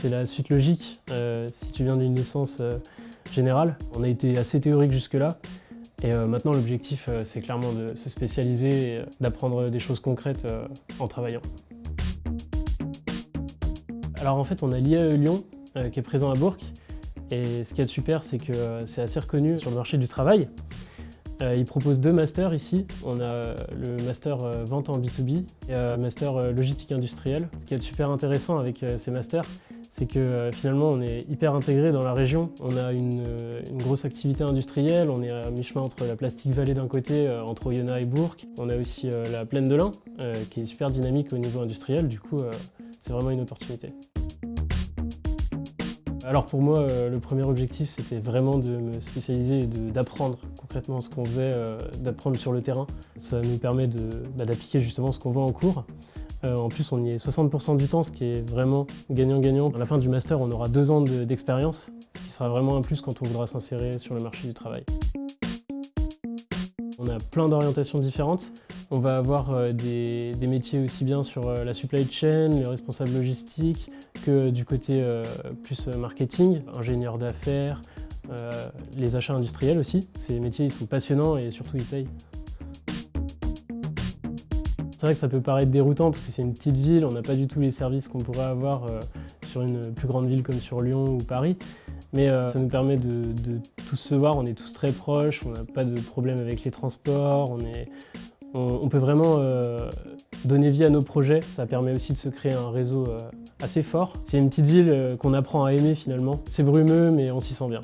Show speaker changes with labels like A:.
A: C'est la suite logique si tu viens d'une licence générale. On a été assez théorique jusque-là. Et maintenant, l'objectif, c'est clairement de se spécialiser et d'apprendre des choses concrètes en travaillant. Alors en fait, on a l'IAE Lyon qui est présent à Bourg. Et ce qui est super, c'est que c'est assez reconnu sur le marché du travail. Ils proposent 2 masters ici. On a le master vente en B2B et le master logistique industrielle. Ce qui est super intéressant avec ces masters, c'est que finalement on est hyper intégré dans la région. On a une grosse activité industrielle, on est à mi-chemin entre la Plastic Valley d'un côté, entre Oyonnax et Bourg. On a aussi la Plaine de l'Ain, qui est super dynamique au niveau industriel, du coup c'est vraiment une opportunité. Alors pour moi, le premier objectif, c'était vraiment de me spécialiser et d'apprendre concrètement ce qu'on faisait, d'apprendre sur le terrain. Ça nous permet d'appliquer justement ce qu'on voit en cours. En plus, on y est 60% du temps, ce qui est vraiment gagnant-gagnant. À la fin du master, on aura 2 ans d'expérience, ce qui sera vraiment un plus quand on voudra s'insérer sur le marché du travail. On a plein d'orientations différentes. On va avoir des métiers aussi bien sur la supply chain, les responsables logistiques, que du côté plus marketing, ingénieur d'affaires, les achats industriels aussi. Ces métiers ils sont passionnants et surtout ils payent. C'est vrai que ça peut paraître déroutant parce que c'est une petite ville, on n'a pas du tout les services qu'on pourrait avoir sur une plus grande ville comme sur Lyon ou Paris. Mais ça nous permet de tous se voir, on est tous très proches, on n'a pas de problème avec les transports, on peut vraiment donner vie à nos projets. Ça permet aussi de se créer un réseau assez fort. C'est une petite ville qu'on apprend à aimer finalement. C'est brumeux mais on s'y sent bien.